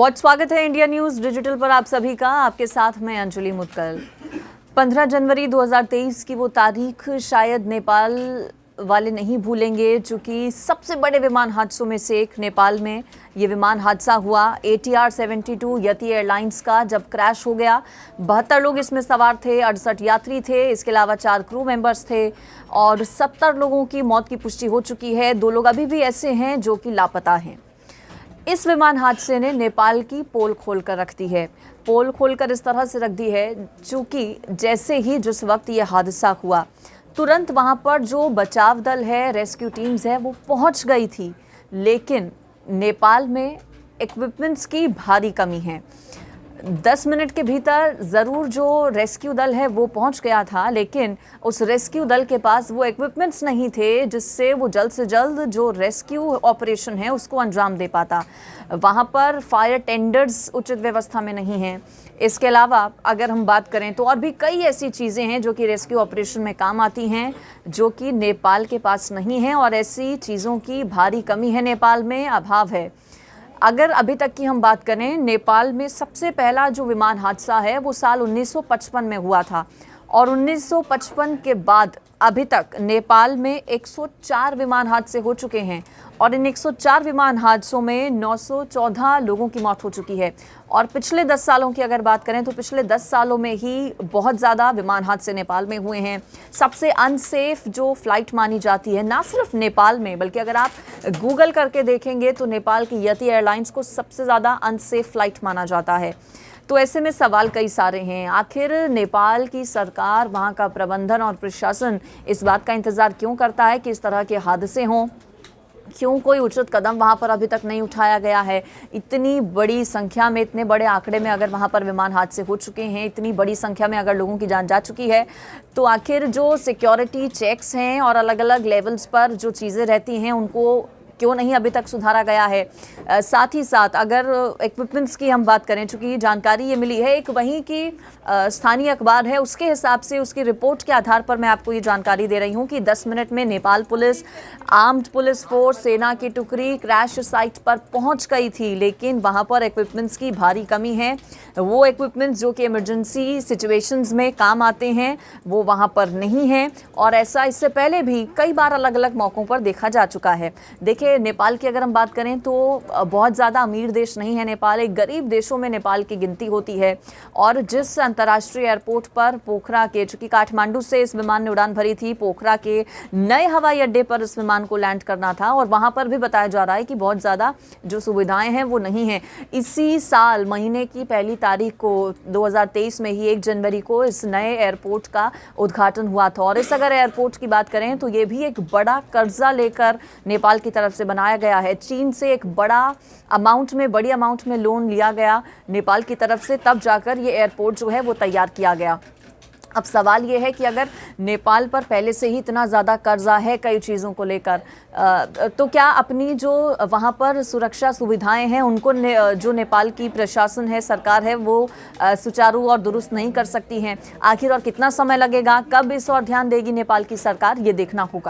बहुत स्वागत है इंडिया न्यूज़ डिजिटल पर आप सभी का। आपके साथ मैं अंजलि मुत्कल। 15 जनवरी 2023 की वो तारीख शायद नेपाल वाले नहीं भूलेंगे, चूँकि सबसे बड़े विमान हादसों में से एक नेपाल में ये विमान हादसा हुआ। ATR 72 यति एयरलाइंस का जब क्रैश हो गया, 72 लोग इसमें सवार थे, 68 यात्री थे, इसके अलावा 4 क्रू मेंबर्स थे और 70 लोगों की मौत की पुष्टि हो चुकी है। 2 लोग अभी भी ऐसे हैं जो कि लापता हैं। इस विमान हादसे ने नेपाल की पोल खोलकर रख दी है। पोल खोलकर इस तरह से रख दी है चूँकि जैसे ही जिस वक्त ये हादसा हुआ, तुरंत वहाँ पर जो बचाव दल है, रेस्क्यू टीम्स है, वो पहुँच गई थी। लेकिन नेपाल में इक्विपमेंट्स की भारी कमी है। 10 मिनट के भीतर ज़रूर जो रेस्क्यू दल है वो पहुंच गया था, लेकिन उस रेस्क्यू दल के पास वो इक्विपमेंट्स नहीं थे जिससे वो जल्द से जल्द जो रेस्क्यू ऑपरेशन है उसको अंजाम दे पाता। वहां पर फायर टेंडर्स उचित व्यवस्था में नहीं हैं। इसके अलावा अगर हम बात करें तो और भी कई ऐसी चीज़ें हैं जो कि रेस्क्यू ऑपरेशन में काम आती हैं, जो कि नेपाल के पास नहीं है और ऐसी चीज़ों की भारी कमी है, नेपाल में अभाव है। अगर अभी तक की हम बात करें, नेपाल में सबसे पहला जो विमान हादसा है वो साल 1955 में हुआ था और 1955 के बाद अभी तक नेपाल में 104 विमान हादसे हो चुके हैं और इन 104 विमान हादसों में 914 लोगों की मौत हो चुकी है। और पिछले 10 सालों की अगर बात करें तो पिछले 10 सालों में ही बहुत ज़्यादा विमान हादसे नेपाल में हुए हैं। सबसे अनसेफ जो फ्लाइट मानी जाती है, ना सिर्फ नेपाल में बल्कि अगर आप गूगल करके देखेंगे तो नेपाल की यति एयरलाइंस को सबसे ज़्यादा अनसेफ फ्लाइट माना जाता है। तो ऐसे में सवाल कई सारे हैं, आखिर नेपाल की सरकार, वहाँ का प्रबंधन और प्रशासन इस बात का इंतज़ार क्यों करता है कि इस तरह के हादसे हों? क्यों कोई उचित कदम वहाँ पर अभी तक नहीं उठाया गया है? इतनी बड़ी संख्या में, इतने बड़े आंकड़े में अगर वहाँ पर विमान हादसे हो चुके हैं, इतनी बड़ी संख्या में अगर लोगों की जान जा चुकी है, तो आखिर जो सिक्योरिटी चेक्स हैं और अलग अलग लेवल्स पर जो चीज़ें रहती हैं उनको क्यों नहीं अभी तक सुधारा गया है? साथ ही साथ अगर इक्विपमेंट्स की हम बात करें, चूँकि जानकारी ये मिली है, एक वहीं की स्थानीय अखबार है, उसके हिसाब से उसकी रिपोर्ट के आधार पर मैं आपको ये जानकारी दे रही हूँ कि 10 मिनट में Nepal police, armed police force, सेना की टुकड़ी क्रैश साइट पर पहुँच गई थी, लेकिन वहाँ पर इक्विपमेंट्स की भारी कमी है। वो इक्विपमेंट्स जो कि इमरजेंसी सिचुएशंस में काम आते हैं वो वहाँ पर नहीं हैं और ऐसा इससे पहले भी कई बार अलग अलग मौक़ों पर देखा जा चुका है। देखिए, नेपाल की अगर हम बात करें तो बहुत ज़्यादा अमीर देश नहीं है नेपाल, एक गरीब देशों में नेपाल की गिनती होती है। और जिस अंतर्राष्ट्रीय एयरपोर्ट पर पोखरा के, चूँकि काठमांडू से इस विमान ने उड़ान भरी थी, पोखरा के नए हवाई अड्डे पर इस विमान को लैंड करना था और वहाँ पर भी बताया जा रहा है कि बहुत ज़्यादा जो सुविधाएं हैं वो नहीं हैं। इसी साल महीने की पहली तारीख को 2023 में ही 1 जनवरी को इस नए एयरपोर्ट का उद्घाटन हुआ था और इस अगर एयरपोर्ट की बात करें तो ये भी एक बड़ा कर्जा लेकर नेपाल की तरफ से बनाया गया है। चीन से एक बड़ी अमाउंट में लोन लिया गया नेपाल की तरफ से, तब जाकर ये एयरपोर्ट जो है वो तैयार किया गया। अब सवाल ये है कि अगर नेपाल पर पहले से ही इतना ज़्यादा कर्जा है कई चीज़ों को लेकर, तो क्या अपनी जो वहाँ पर सुरक्षा सुविधाएं हैं उनको जो नेपाल की प्रशासन है, सरकार है, वो सुचारू और दुरुस्त नहीं कर सकती हैं? आखिर और कितना समय लगेगा, कब इस और ध्यान देगी नेपाल की सरकार, ये देखना होगा।